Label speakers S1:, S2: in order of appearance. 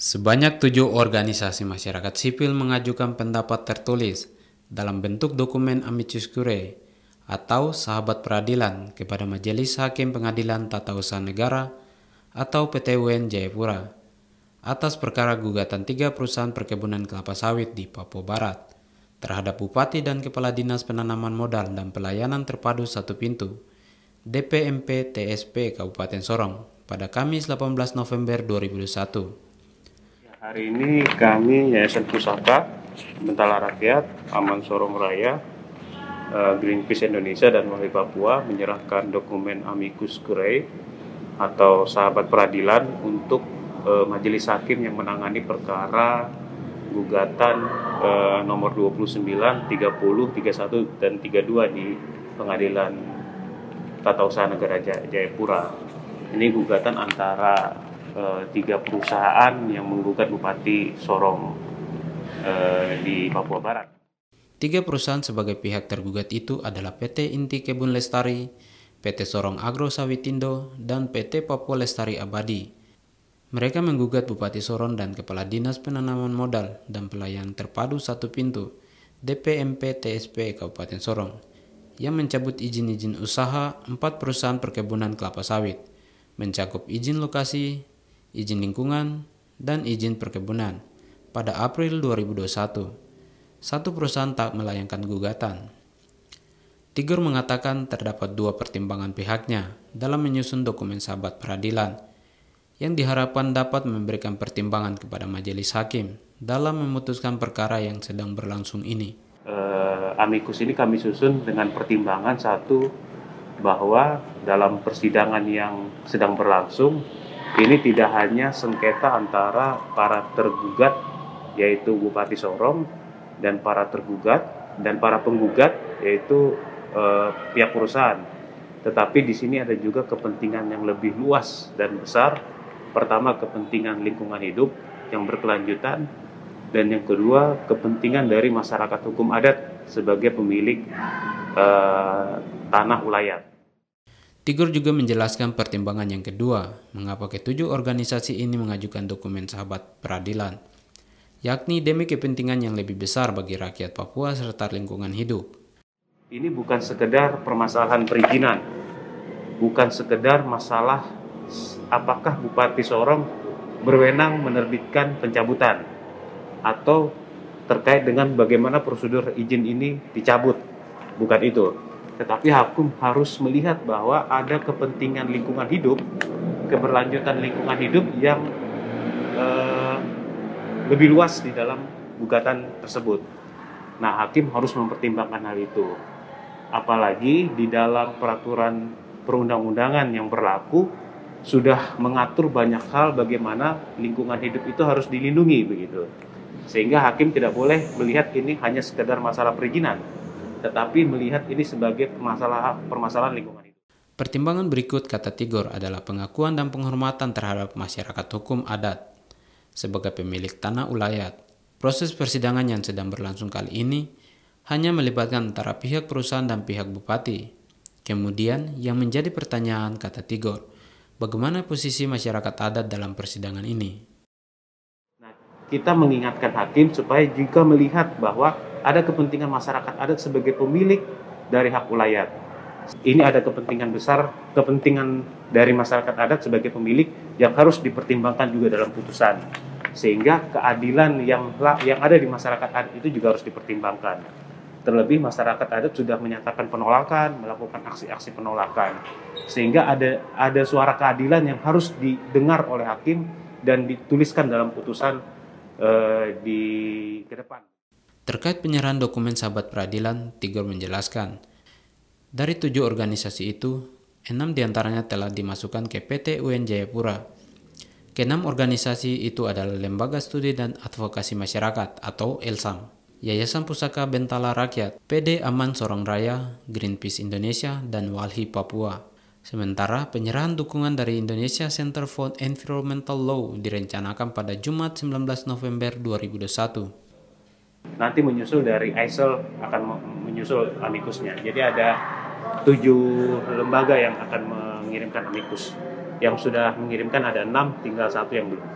S1: Sebanyak 7 organisasi masyarakat sipil mengajukan pendapat tertulis dalam bentuk dokumen amicus curiae atau sahabat peradilan kepada Majelis Hakim Pengadilan Tata Usaha Negara atau PT UN Jayapura atas perkara gugatan 3 perusahaan perkebunan kelapa sawit di Papua Barat terhadap Bupati dan Kepala Dinas Penanaman Modal dan Pelayanan Terpadu Satu Pintu DPMP TSP Kabupaten Sorong pada Kamis 18 November 2021.
S2: Hari ini kami Yayasan Pusaka, Bentala Rakyat, Aman Sorong Raya, Greenpeace Indonesia dan Walhi Papua menyerahkan dokumen amicus curiae atau sahabat peradilan untuk Majelis Hakim yang menangani perkara gugatan nomor 29, 30, 31, dan 32 di Pengadilan Tata Usaha Negara Jayapura. Ini gugatan antara 3 perusahaan yang menggugat Bupati Sorong di Papua Barat.
S1: 3 perusahaan sebagai pihak tergugat itu adalah PT Inti Kebun Lestari, PT Sorong Agro Sawitindo, dan PT Papua Lestari Abadi. Mereka menggugat Bupati Sorong dan Kepala Dinas Penanaman Modal dan Pelayanan Terpadu Satu Pintu DPMP TSP Kabupaten Sorong yang mencabut izin-izin usaha 4 perusahaan perkebunan kelapa sawit, mencakup izin lokasi, izin lingkungan, dan izin perkebunan pada April 2021. Satu perusahaan tak melayangkan gugatan. Tigor mengatakan terdapat 2 pertimbangan pihaknya dalam menyusun dokumen sahabat peradilan yang diharapkan dapat memberikan pertimbangan kepada majelis hakim dalam memutuskan perkara yang sedang berlangsung ini.
S2: Amicus ini kami susun dengan pertimbangan satu, bahwa dalam persidangan yang sedang berlangsung ini tidak hanya sengketa antara para tergugat yaitu Bupati Sorong dan para tergugat dan para penggugat yaitu pihak perusahaan, tetapi di sini ada juga kepentingan yang lebih luas dan besar. Pertama, kepentingan lingkungan hidup yang berkelanjutan, dan yang kedua kepentingan dari masyarakat hukum adat sebagai pemilik tanah ulayat.
S1: Tigor juga menjelaskan pertimbangan yang kedua, mengapa ke-7 organisasi ini mengajukan dokumen sahabat peradilan, yakni demi kepentingan yang lebih besar bagi rakyat Papua serta lingkungan hidup.
S2: Ini bukan sekedar permasalahan perizinan, bukan sekedar masalah apakah Bupati Sorong berwenang menerbitkan pencabutan atau terkait dengan bagaimana prosedur izin ini dicabut, bukan itu. Tetapi hakim harus melihat bahwa ada kepentingan lingkungan hidup, keberlanjutan lingkungan hidup yang lebih luas di dalam gugatan tersebut. Nah, hakim harus mempertimbangkan hal itu. Apalagi di dalam peraturan perundang-undangan yang berlaku sudah mengatur banyak hal bagaimana lingkungan hidup itu harus dilindungi begitu. Sehingga hakim tidak boleh melihat ini hanya sekedar masalah perizinan, tetapi melihat ini sebagai permasalahan lingkungan hidup.
S1: Pertimbangan berikut, kata Tigor, adalah pengakuan dan penghormatan terhadap masyarakat hukum adat sebagai pemilik tanah ulayat. Proses persidangan yang sedang berlangsung kali ini hanya melibatkan antara pihak perusahaan dan pihak bupati. Kemudian yang menjadi pertanyaan, kata Tigor, bagaimana posisi masyarakat adat dalam persidangan ini?
S2: Kita mengingatkan hakim supaya juga melihat bahwa ada kepentingan masyarakat adat sebagai pemilik dari hak ulayat. Ini ada kepentingan besar, kepentingan dari masyarakat adat sebagai pemilik yang harus dipertimbangkan juga dalam putusan. Sehingga keadilan yang ada di masyarakat adat itu juga harus dipertimbangkan. Terlebih masyarakat adat sudah menyatakan penolakan, melakukan aksi-aksi penolakan. Sehingga ada suara keadilan yang harus didengar oleh hakim dan dituliskan dalam putusan di ke depan.
S1: Terkait penyerahan dokumen sahabat peradilan, Tigor menjelaskan, dari 7 organisasi itu, 6 diantaranya telah dimasukkan ke PT UN Jayapura. Ke-6 organisasi itu adalah Lembaga Studi dan Advokasi Masyarakat atau LSAM, Yayasan Pusaka Bentala Rakyat, PD Aman Sorong Raya, Greenpeace Indonesia, dan Walhi Papua. Sementara penyerahan dukungan dari Indonesia Center for Environmental Law direncanakan pada Jumat 19 November 2021.
S2: Nanti menyusul dari ISEL akan menyusul amicusnya. Jadi ada 7 lembaga yang akan mengirimkan amicus. Yang sudah mengirimkan ada 6, tinggal 1 yang belum.